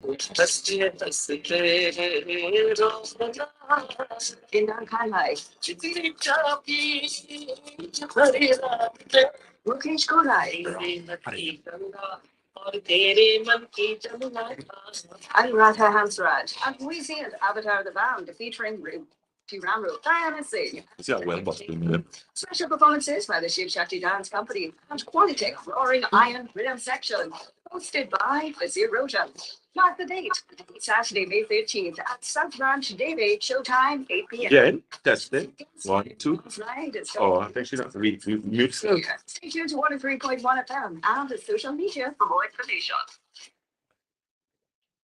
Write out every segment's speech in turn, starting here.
Anuradha Hansraj, and we see it, Avatar the Band, featuring Ramru, Diana Singh. Yeah, well, but Special performances by the Shiv Shakti Dance Company and Qualitech Roaring Iron Rhythm Section, hosted by Fazir Roshan. Mark the date, Saturday, May 15th at South Branch Daily, showtime 8 p.m. Jen, testing. 1, 2. Right, Oh, I think she not mute. Stay tuned to 103.1 FM and the social media for more information.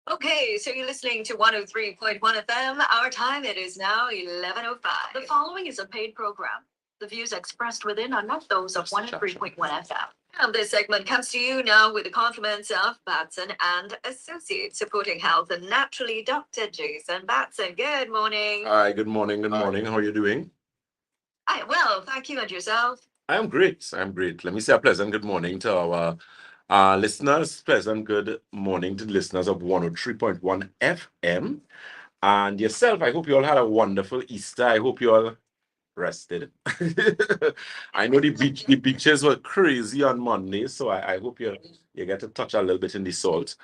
Okay, so you're listening to 103.1 FM. Our time, it is now 11:05. The following is a paid program. The views expressed within are not those of 103.1 FM. And this segment comes to you now with the compliments of Batson and Associates, supporting health and naturally Dr. Jason Batson. Good morning. Hi, good morning. Good morning. How are you doing? Well, thank you. And yourself? I'm great. Let me say a pleasant good morning to our listeners. Pleasant good morning to the listeners of 103.1 FM. And yourself, I hope you all had a wonderful Easter. I hope you all rested. I know the beaches were crazy on Monday, so I hope you get to touch a little bit in the salt.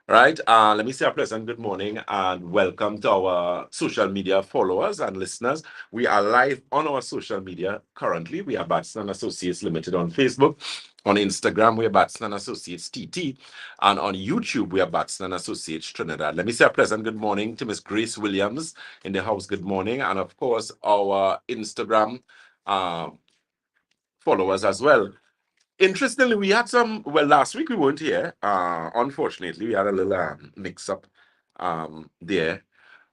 Right. Let me say a pleasant good morning and welcome to our social media followers and listeners. We are live on our social media currently. We are Batson Associates Limited on Facebook. On Instagram, we are Batson Associates TT. And on YouTube, we are Batson Associates Trinidad. Let me say a pleasant good morning to Miss Grace Williams in the house. Good morning. And of course, our Instagram followers as well. Interestingly, we had last week we weren't here. Unfortunately, we had a little mix-up there.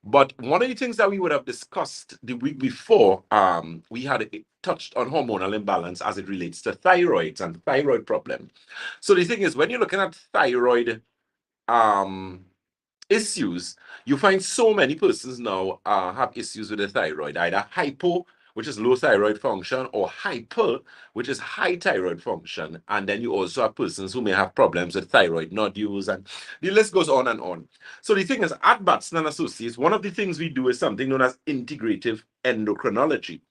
But one of the things that we would have discussed the week before, we had touched on hormonal imbalance as it relates to thyroids and thyroid problem. So the thing is, when you're looking at thyroid issues, you find so many persons now have issues with the thyroid, either hypo, which is low thyroid function, or hyper, which is high thyroid function. And then you also have persons who may have problems with thyroid nodules, and the list goes on and on. So the thing is, at Batson and Associates, one of the things we do is something known as integrative endocrinology.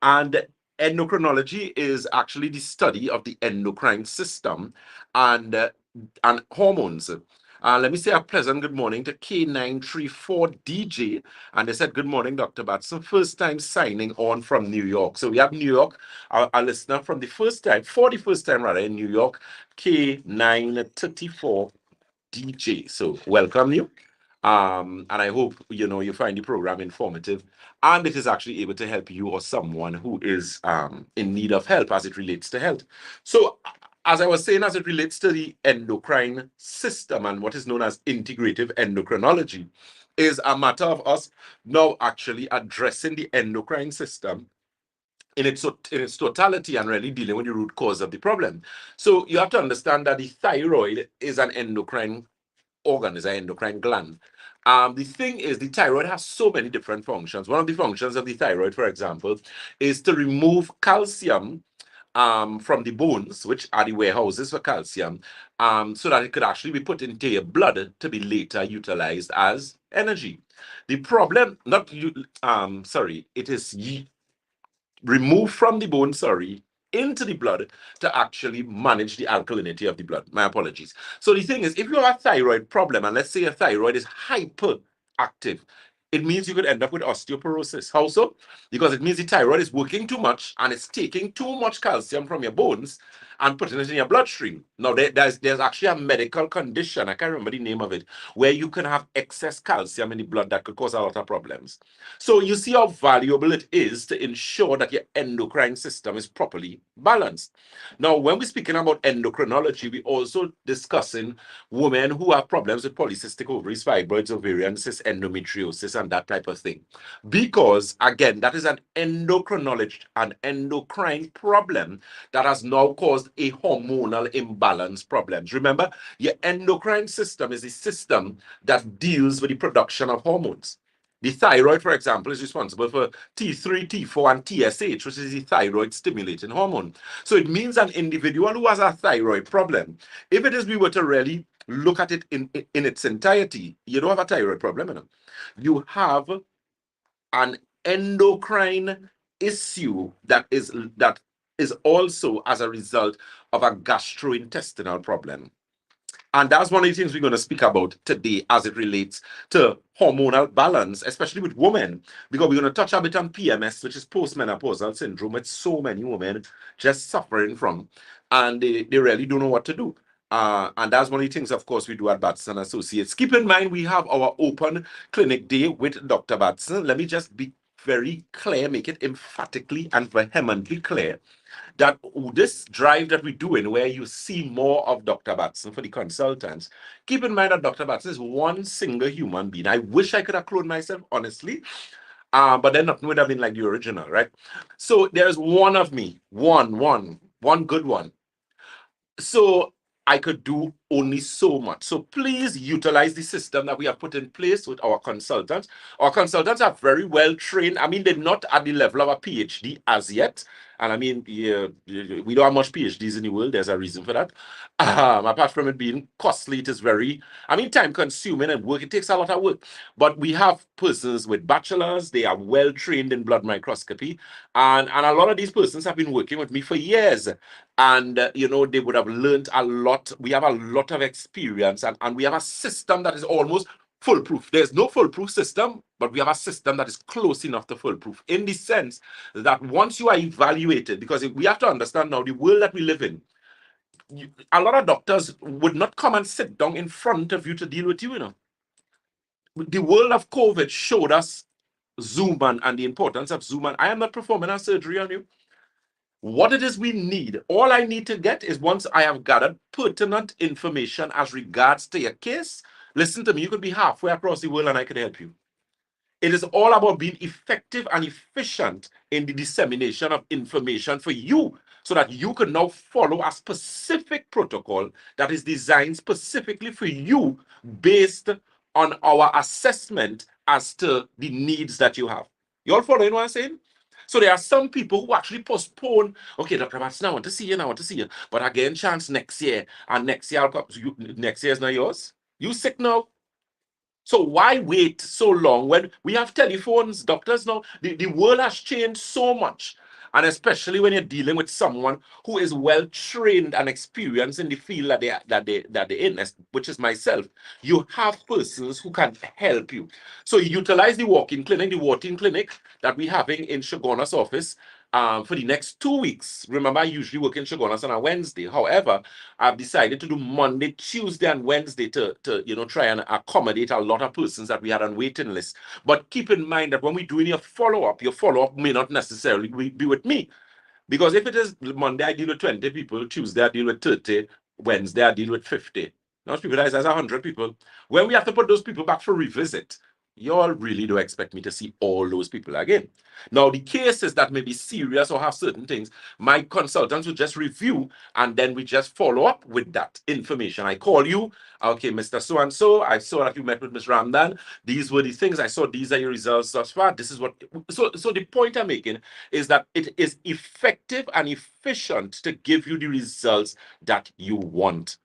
And endocrinology is actually the study of the endocrine system and hormones. Let me say a pleasant good morning to K934DJ. And they said, good morning, Dr. Batson. First time signing on from New York. So we have New York, our listener for the first time in New York, K934DJ. So welcome you. And I hope, you find the program informative and it is actually able to help you or someone who is in need of help as it relates to health. So as I was saying, as it relates to the endocrine system and what is known as integrative endocrinology, is a matter of us now actually addressing the endocrine system in its totality and really dealing with the root cause of the problem. So you have to understand that the thyroid is an endocrine organ, is an endocrine gland. The thing is, the thyroid has so many different functions. One of the functions of the thyroid, for example, is to remove calcium from the bones, which are the warehouses for calcium, so that it could actually be put into your blood to be later utilized as energy. The problem, it is removed from the bone, into the blood to actually manage the alkalinity of the blood. My apologies. So the thing is, if you have a thyroid problem, and let's say your thyroid is hyperactive, it means you could end up with osteoporosis. How so? Because it means the thyroid is working too much and it's taking too much calcium from your bones and putting it in your bloodstream. Now, there's actually a medical condition, I can't remember the name of it, where you can have excess calcium in the blood that could cause a lot of problems. So you see how valuable it is to ensure that your endocrine system is properly balanced. Now, when we're speaking about endocrinology, we're also discussing women who have problems with polycystic ovaries, fibroids, ovarian cysts, endometriosis, and that type of thing. Because, again, that is an endocrine problem that has now caused a hormonal imbalance problems. Remember, your endocrine system is a system that deals with the production of hormones. The thyroid, for example, is responsible for T3, T4, and TSH, which is the thyroid stimulating hormone. So it means an individual who has a thyroid problem, if it is we were to really look at it in its entirety, you don't have a thyroid problem, you know. You have an endocrine issue that is also as a result of a gastrointestinal problem. And that's one of the things we're going to speak about today as it relates to hormonal balance, especially with women, because we're going to touch a bit on PMS, which is postmenopausal syndrome, which so many women just suffering from, and they really don't know what to do. And that's one of the things, of course, we do at Batson Associates. Keep in mind, we have our open clinic day with Dr. Batson. Let me just be very clear, make it emphatically and vehemently clear that this drive that we're doing, where you see more of Dr. Batson for the consultants, keep in mind that Dr. Batson is one single human being. I wish I could have cloned myself, honestly, but then nothing would have been like the original, right? So there's one of me, one good one. So I could do only so much. So please utilize the system that we have put in place with our consultants. Our consultants are very well trained. I mean, they're not at the level of a PhD as yet. And I mean, yeah, we don't have much PhDs in the world. There's a reason for that. Apart from it being costly, it is very, I mean, time consuming and work. It takes a lot of work. But we have persons with bachelors. They are well trained in blood microscopy. And a lot of these persons have been working with me for years. And, you know, they would have learned a lot. We have a lot of experience, and we have a system that is almost foolproof. There's no foolproof system, but we have a system that is close enough to foolproof in the sense that once you are evaluated, because we have to understand now the world that we live in, a lot of doctors would not come and sit down in front of you to deal with you, you know. The world of COVID showed us Zoom and the importance of Zoom, and I am not performing a surgery on you. What it is we need, all I need to get is, once I have gathered pertinent information as regards to your case, listen to me, you could be halfway across the world and I could help you. It is all about being effective and efficient in the dissemination of information for you so that you can now follow a specific protocol that is designed specifically for you based on our assessment as to the needs that you have. You all following what I'm saying? So there are some people who actually postpone, okay, Dr. Batson, I want to see you, and I want to see you, but I get a chance next year, and next year I'll come. So next year is not yours. You sick now. So why wait so long when we have telephones, doctors now? The world has changed so much. And especially when you're dealing with someone who is well trained and experienced in the field that they're in, which is myself, you have persons who can help you. So utilize the walk-in clinic that we're having in Shoguna's office for the next 2 weeks. Remember, I usually work in Shoguna's on a Wednesday. However, I've decided to do Monday, Tuesday, and Wednesday to try and accommodate a lot of persons that we had on waiting list. But keep in mind that when we're doing your follow-up may not necessarily be with me. Because if it is Monday, I deal with 20 people, Tuesday, I deal with 30, Wednesday, I deal with 50. Those people, that's 100 people. When we have to put those people back for revisit, you all really don't expect me to see all those people again. Now, the cases that may be serious or have certain things, my consultants will just review, and then we just follow up with that information. I call you, okay, Mr. So-and-so, I saw that you met with Ms. Ramdan. These were the things I saw. These are your results thus far. This is what. So the point I'm making is that it is effective and efficient to give you the results that you want.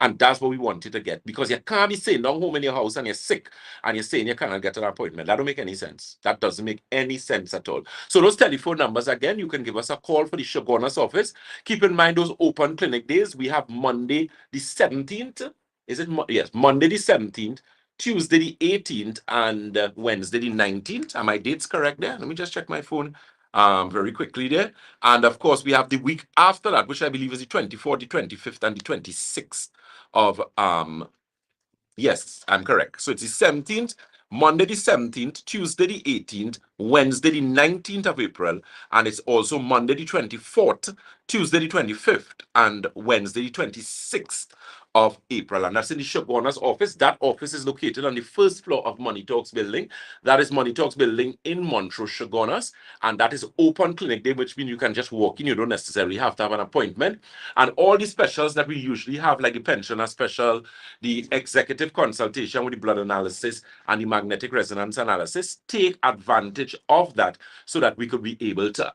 And that's what we wanted to get, because you can't be sitting down home in your house and you're sick and you're saying you cannot get an appointment. That don't make any sense. That doesn't make any sense at all. So those telephone numbers, again, you can give us a call for the Shoguna's office. Keep in mind those open clinic days. We have Monday the 17th. Is it? Yes, Monday the 17th, Tuesday the 18th, and Wednesday the 19th. Are my dates correct there? Let me just check my phone very quickly there. And of course, we have the week after that, which I believe is the 24th, the 25th, and the 26th of yes, I'm correct. So it's the 17th, Monday the 17th, Tuesday the 18th, Wednesday the 19th of April, and it's also Monday the 24th, Tuesday the 25th, and Wednesday the 26th of April. And that's in the Shoguna's office. That office is located on the first floor of Money Talks building. That is Money Talks building in Montrose, Shoguna's, and that is open clinic day, which means you can just walk in. You don't necessarily have to have an appointment. And all the specials that we usually have, like the pensioner special, the executive consultation with the blood analysis and the magnetic resonance analysis, take advantage of that so that we could be able to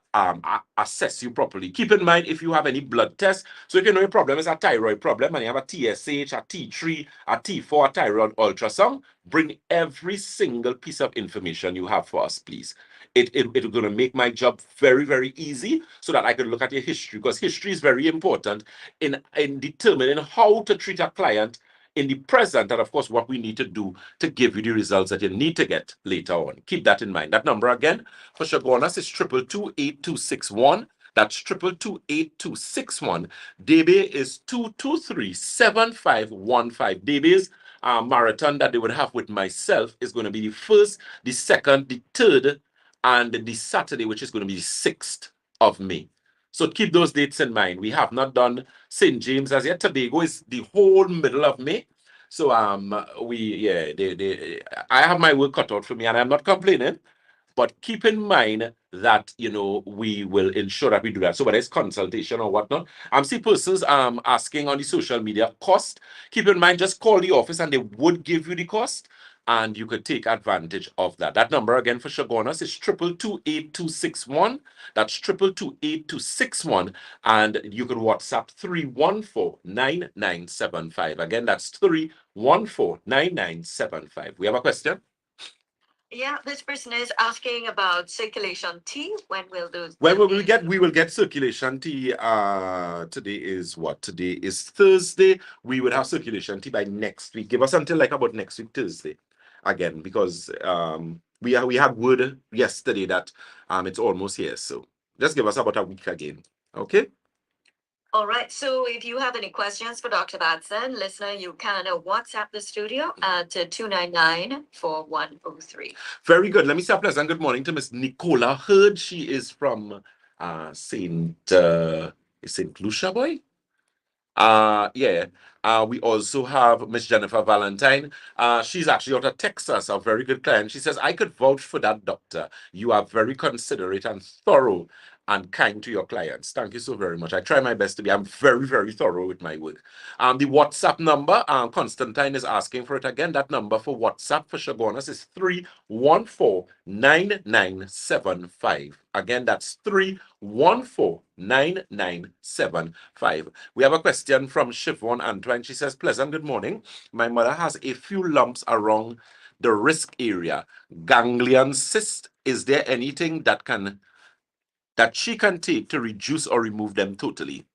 assess you properly. Keep in mind, if you have any blood tests, so if you know your problem is a thyroid problem and you have a TSH, a T3, a T4, a thyroid ultrasound. Bring every single piece of information you have for us, please. It's going to make my job very, very easy so that I can look at your history, because history is very important in determining how to treat a client in the present, and of course what we need to do to give you the results that you need to get later on. Keep that in mind. That number again for Shagonas is 222-8261. That's 222-8261. Debe is 223-7515. Debe's marathon that they would have with myself is going to be the 1st, the 2nd, the 3rd, and the Saturday, which is going to be the 6th of May. So keep those dates in mind. We have not done St. James as yet. Tobago is the whole middle of May. So I have my work cut out for me, and I'm not complaining. But keep in mind that we will ensure that we do that. So whether it's consultation or whatnot, see persons asking on the social media cost. Keep in mind, just call the office and they would give you the cost, and you could take advantage of that. That number again for Shagonas is 222-8261. That's 222-8261, and you can WhatsApp 314-9975. Again, that's 314-9975. We have a question. Yeah, this person is asking about circulation tea. When will those? When will we get? We will get circulation tea. Today is what? Today is Thursday. We will have circulation tea by next week. Give us until like about next week Thursday, again, because we had word yesterday that it's almost here. So just give us about a week again. Okay. All right. So if you have any questions for Dr. Batson, listener, you can WhatsApp the studio at 299-4103. Very good. Let me say a pleasant good morning to Miss Nicola Hurd. She is from Saint Lucia, boy. We also have Miss Jennifer Valentine. She's actually out of Texas, a very good client. She says, I could vouch for that, doctor. You are very considerate and thorough and kind to your clients. Thank you so very much. I try my best to be. I'm very, very thorough with my work. The WhatsApp number, Constantine is asking for it again. That number for WhatsApp for Shagonas is 314-9975. Again, that's 314-9975. We have a question from Siobhan Antoine. She says, pleasant good morning. My mother has a few lumps around the risk area. Ganglion cyst. Is there anything that she can take to reduce or remove them totally?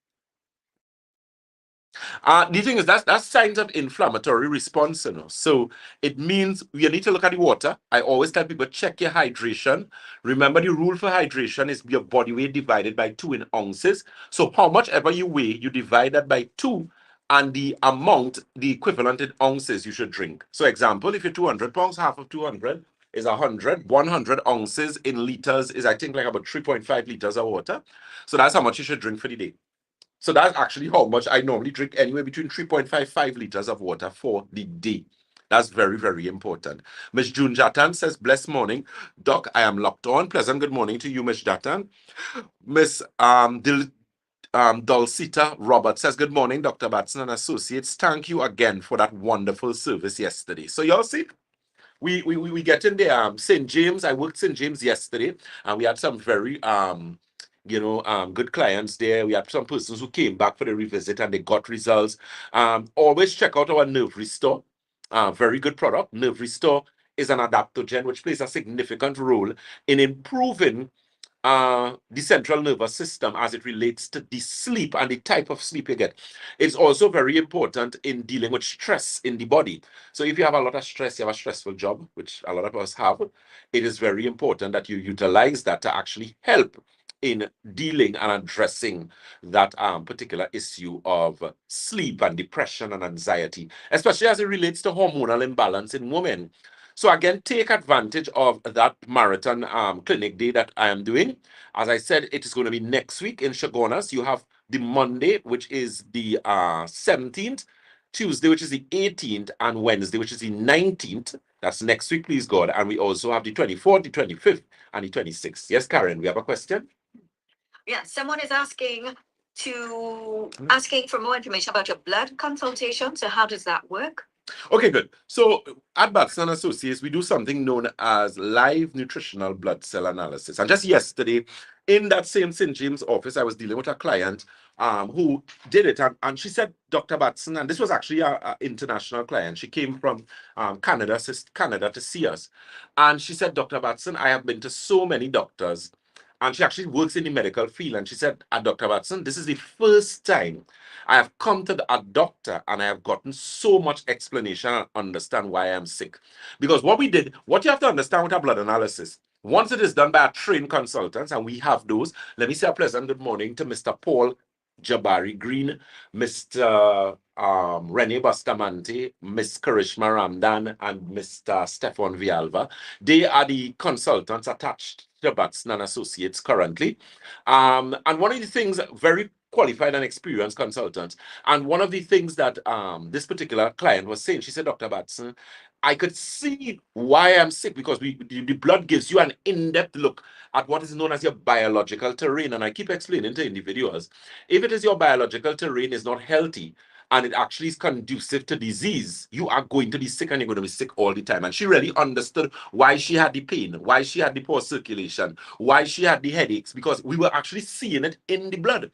The thing is, that's signs of inflammatory response, So it means you need to look at the water. I always tell people, check your hydration. Remember, the rule for hydration is your body weight divided by 2 in ounces. So how much ever you weigh, you divide that by 2, and the amount, the equivalent in ounces you should drink. So example, if you're 200 pounds, half of 200 is 100. 100 ounces in liters is, I think, like about 3.5 liters of water. So that's how much you should drink for the day. So that's actually how much I normally drink, anywhere between 3.5 liters of water for the day. That's very, very important. Ms. June Jatan says, blessed morning. Doc, I am locked on. Pleasant good morning to you, Ms. Jatan. Miss Dulcita Robert says, good morning, Dr. Batson and Associates. Thank you again for that wonderful service yesterday. So y'all see, we get in there. St. James, I worked St. James yesterday, and we had some very good clients there. We had some persons who came back for the revisit and they got results. Always check out our Nerve Restore. Very good product. Nerve Restore is an adaptogen which plays a significant role in improving the central nervous system as it relates to the sleep and the type of sleep you get. It's also very important in dealing with stress in the body. So if you have a lot of stress, you have a stressful job, which a lot of us have, it is very important that you utilize that to actually help in dealing and addressing that particular issue of sleep and depression and anxiety, especially as it relates to hormonal imbalance in women. So again, take advantage of that marathon clinic day that I am doing. As I said, it is going to be next week in Shagonas. You have the Monday, which is the 17th, Tuesday, which is the 18th, and Wednesday, which is the 19th. That's next week, please God. And we also have the 24th, the 25th, and the 26th. Yes, Karen, we have a question? Yeah, someone is asking for more information about your blood consultation. So how does that work? Okay, good. So at Batson Associates, we do something known as live nutritional blood cell analysis. And just yesterday, in that same St. James office, I was dealing with a client who did it. And she said, Dr. Batson, and this was actually an international client. She came from Canada to see us. And she said, Dr. Batson, I have been to so many doctors. And she actually works in the medical field. And she said, Dr. Batson, this is the first time I have come to a doctor and I have gotten so much explanation and understand why I'm sick. Because what you have to understand with a blood analysis, once it is done by a trained consultant, and we have those, let me say a pleasant good morning to Mr. Paul Jabari Green, Mr. Rene Bustamante, Miss Karishma Ramdan, and Mr. Stefan Vialva. They are the consultants attached to Batson and Associates currently. And one of the things, very qualified and experienced consultants, and one of the things that this particular client was saying, she said, Dr. Batson, I could see why I'm sick because the blood gives you an in-depth look at what is known as your biological terrain. And I keep explaining to individuals, if it is your biological terrain is not healthy and it actually is conducive to disease, you are going to be sick and you're going to be sick all the time. And she really understood why she had the pain, why she had the poor circulation, why she had the headaches, because we were actually seeing it in the blood.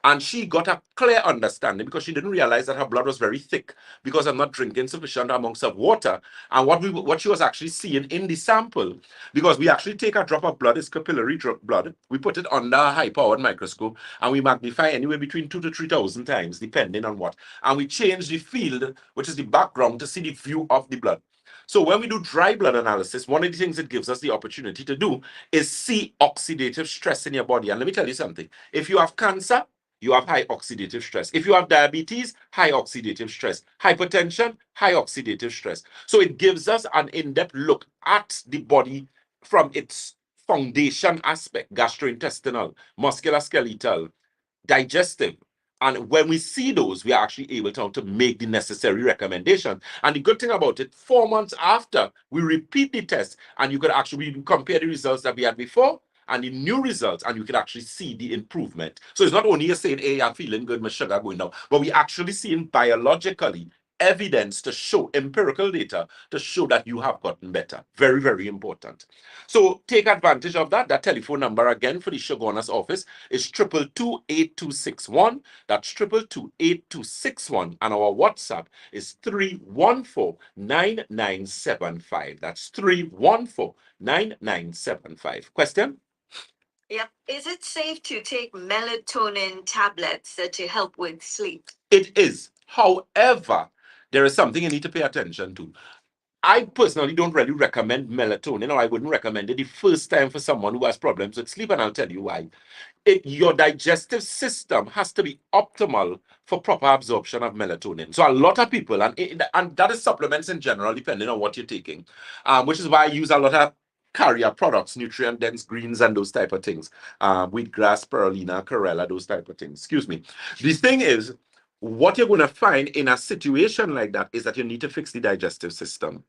And she got a clear understanding because she didn't realize that her blood was very thick because I'm not drinking sufficient amounts of water. And what she was actually seeing in the sample, because we actually take a drop of blood, it's capillary blood, we put it under a high-powered microscope, and we magnify anywhere between 2,000 to 3,000 times, depending on what. And we change the field, which is the background, to see the view of the blood. So when we do dry blood analysis, one of the things it gives us the opportunity to do is see oxidative stress in your body. And let me tell you something. If you have cancer, you have high oxidative stress. If you have diabetes, high oxidative stress. Hypertension, high oxidative stress. So it gives us an in-depth look at the body from its foundation aspect, gastrointestinal, musculoskeletal, digestive. And when we see those, we are actually able to make the necessary recommendation. And the good thing about it, 4 months after, we repeat the test, and you could actually compare the results that we had before and the new results, and you can actually see the improvement. So it's not only you're saying, hey, I'm feeling good, my sugar going down, but we actually seeing biologically evidence to show, empirical data to show that you have gotten better. Very, very important. So take advantage of that. That telephone number again for the Shogunas office is 222-8261. That's 222-8261. And our WhatsApp is 314-9975. That's 314-9975. Question? Yep. Is it safe to take melatonin tablets to help with sleep? It is. However, there is something you need to pay attention to. I personally don't really recommend melatonin, or I wouldn't recommend it the first time for someone who has problems with sleep, and I'll tell you why. Your digestive system has to be optimal for proper absorption of melatonin. So a lot of people, and that is supplements in general, depending on what you're taking, which is why I use a lot of carrier products, nutrient-dense greens and those type of things, wheatgrass, spirulina, chlorella, those type of things. Excuse me. The thing is, what you're going to find in a situation like that is that you need to fix the digestive system.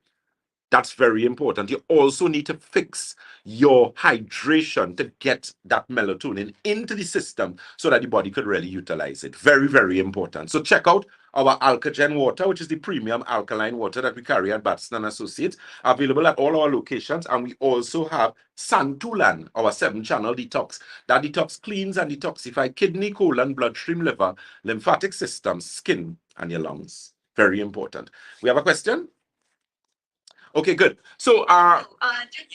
That's very important. You also need to fix your hydration to get that melatonin into the system so that the body could really utilize it. Very, very important. So check out our Alkagen water, which is the premium alkaline water that we carry at Batson and Associates, available at all our locations. And we also have Santulan, our 7-channel detox. That detox cleans and detoxifies kidney, colon, bloodstream, liver, lymphatic system, skin, and your lungs. Very important. We have a question? Okay, good. So,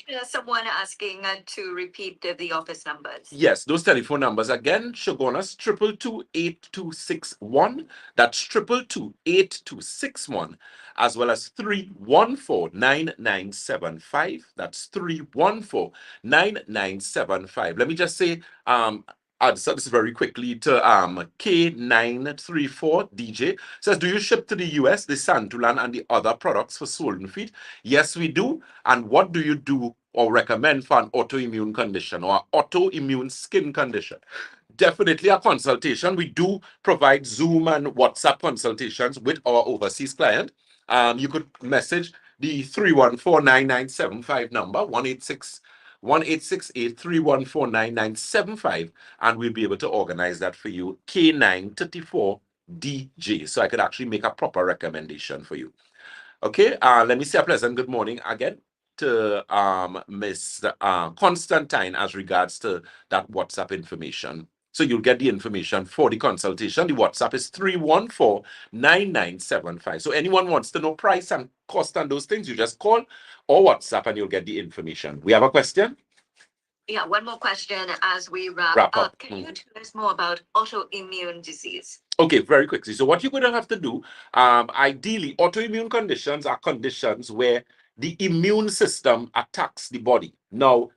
Just someone asking to repeat the office numbers. yes, those telephone numbers again, Shogunas, 222-8261. That's 222-8261, as well as 314-9975. That's 314-9975. Let me just say, answer this very quickly to K934 DJ. Says, do you ship to the US the Santulan and the other products for swollen feet? Yes, we do. And what do you do or recommend for an autoimmune condition or autoimmune skin condition? Definitely a consultation. We do provide Zoom and WhatsApp consultations with our overseas client. You could message the 314-9975 number, 1-868-314-9975, and we'll be able to organize that for you. K934 DJ. So I could actually make a proper recommendation for you. Okay, let me say a pleasant good morning again to Miss Constantine as regards to that WhatsApp information. So you'll get the information for the consultation. The WhatsApp is 314-9975. So anyone wants to know price and cost and those things, you just call or WhatsApp and you'll get the information. We have a question? Yeah, one more question as we wrap Wrap up. up. Can you tell us more about autoimmune disease? Okay, very quickly. So what you're going to have to do, ideally, autoimmune conditions are conditions where the immune system attacks the body. Now,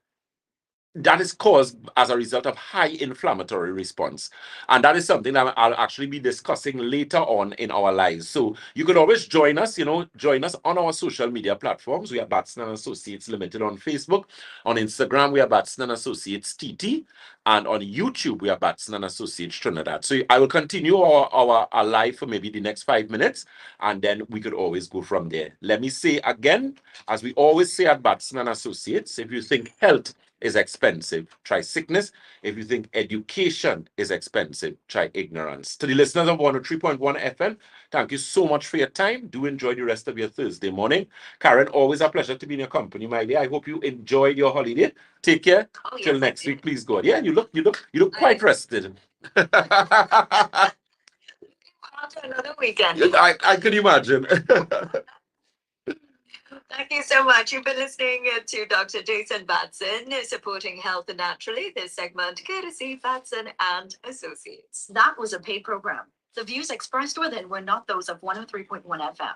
that is caused as a result of high inflammatory response. And that is something that I'll actually be discussing later on in our lives. So you could always join us, join us on our social media platforms. We are Batson and Associates Limited on Facebook. On Instagram, we are Batson and Associates TT. And on YouTube, we are Batson and Associates Trinidad. So I will continue our live for maybe the next 5 minutes, and then we could always go from there. Let me say again, as we always say at Batson and Associates, if you think health is expensive, try sickness. If you think education is expensive, try ignorance. To the listeners of 103.1 FM, thank you so much for your time. Do enjoy the rest of your Thursday morning. Karen, always a pleasure to be in your company, my dear. I hope you enjoyed your holiday. Take care. Till next week, please God. Yeah, you look quite rested. After another weekend. I could imagine. Thank you so much. You've been listening to Dr. Jason Batson, supporting health naturally. This segment, courtesy Batson and Associates. That was a paid program. The views expressed within were not those of 103.1 FM.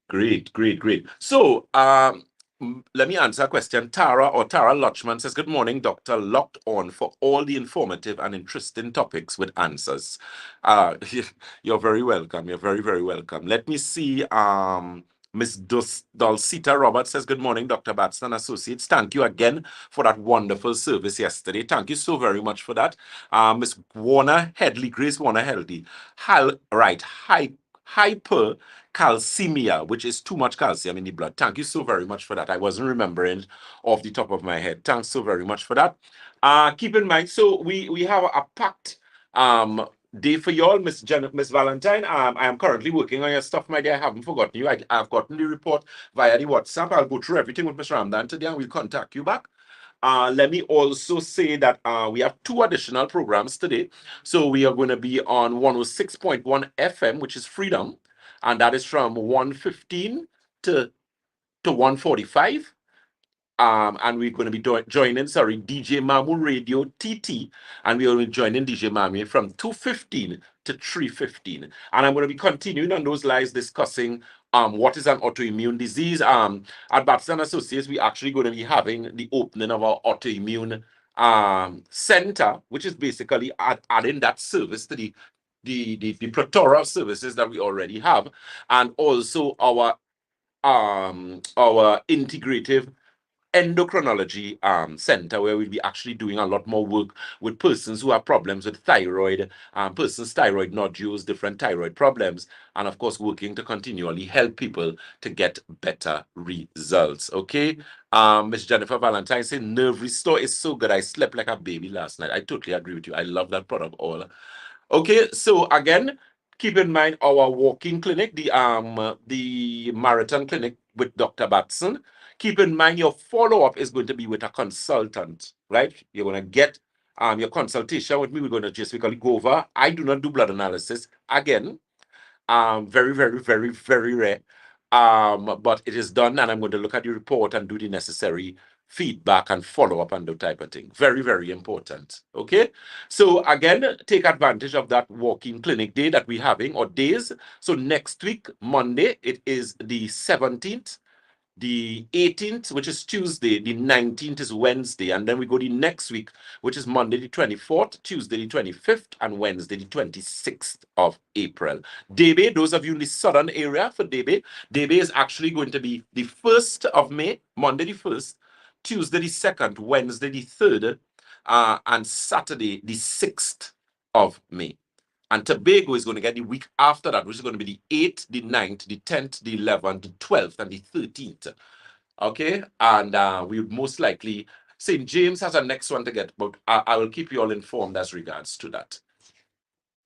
Great. So, let me answer a question. Tara Lutchman says, good morning, Doctor. Locked on for all the informative and interesting topics with answers. You're very welcome. You're very, very welcome. Let me see. Miss Dulcita Roberts says, good morning, Dr. Batson Associates. Thank you again for that wonderful service yesterday. Thank you so very much for that. Miss Grace Warner Healthy. Hypercalcemia, which is too much calcium in the blood. Thank you so very much for that. I wasn't remembering off the top of my head. Thanks so very much for that. Keep in mind, so we have a packed day for y'all, Miss Valentine. I am currently working on your stuff, my dear. I haven't forgotten you. I've gotten the report via the WhatsApp. I'll go through everything with Ms. Ramdan today and we'll contact you back. Let me also say that we have 2 additional programs today. So we are going to be on 106.1 FM, which is Freedom, and that is from 1:15 to 1:45. And we're going to be joining, DJ Mamu Radio TT, and we're going to be joining DJ Mamu from 2:15 to 3:15. And I'm going to be continuing on those lives discussing what is an autoimmune disease. At Batson Associates, we're actually going to be having the opening of our autoimmune center, which is basically adding that service to the plethora of services that we already have, and also our integrative endocrinology center, where we'll be actually doing a lot more work with persons who have problems with thyroid, persons thyroid nodules, different thyroid problems, and of course working to continually help people to get better results. Okay. Miss Jennifer Valentine said Nerve Restore is so good. I slept like a baby last night. I totally agree with you. I love that product all. Okay, so again, keep in mind our walking clinic, the marathon clinic with Dr. Batson. Keep in mind your follow-up is going to be with a consultant, right? You're going to get your consultation with me. We're going to just basically go over. I do not do blood analysis. Again, very, very, very, very rare. But it is done, and I'm going to look at the report and do the necessary feedback and follow up and that type of thing. Very, very important. Okay. So again, take advantage of that walk-in clinic day that we're having, or days. So next week, Monday, it is the 17th. The 18th, which is Tuesday, the 19th is Wednesday, and then we go the next week, which is Monday the 24th, Tuesday the 25th, and Wednesday the 26th of April. Debe, those of you in the southern area for Debe is actually going to be the 1st of May, Monday the 1st, Tuesday the 2nd, Wednesday the 3rd, and Saturday the 6th of May. And Tobago is going to get the week after that, which is going to be the 8th, the 9th, the 10th, the 11th, the 12th, and the 13th. Okay? And we would most likely, St. James has a next one to get, but I will keep you all informed as regards to that.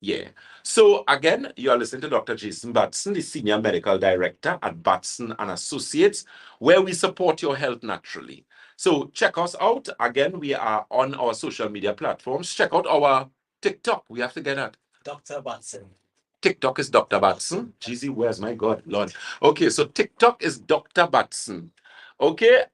Yeah. So again, you are listening to Dr. Jason Batson, the Senior Medical Director at Batson and Associates, where we support your health naturally. So check us out. Again, we are on our social media platforms. Check out our TikTok. We have to get that. Dr. Batson. TikTok is Dr. Batson. Jeezy, where's my God, Lord? Okay, so TikTok is Dr. Batson. Okay,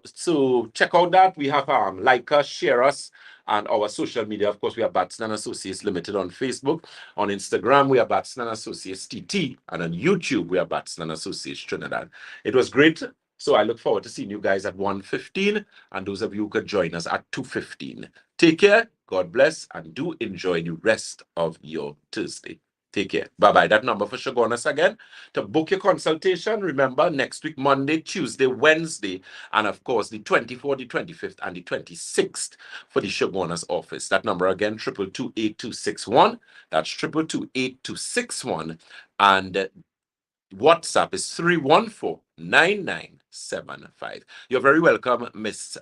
so check out that. We have like us, share us, and our social media. Of course, we are Batson and Associates Limited on Facebook. On Instagram, we are Batson and Associates TT, and on YouTube, we are Batson and Associates Trinidad. It was great. So I look forward to seeing you guys at 1:15, and those of you who could join us at 2:15. Take care. God bless, and do enjoy the rest of your Thursday. Take care. Bye-bye. That number for Shogunas again. To book your consultation, remember next week, Monday, Tuesday, Wednesday, and of course, the 24th, the 25th, and the 26th for the Shogunas office. That number again, 222-8261. That's 222-8261. And WhatsApp is 314-9975. You're very welcome, Miss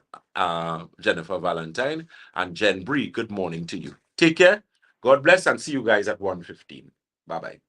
Jennifer Valentine and Jen Bree. Good morning to you. Take care. God bless, and see you guys at 1:15. Bye-bye.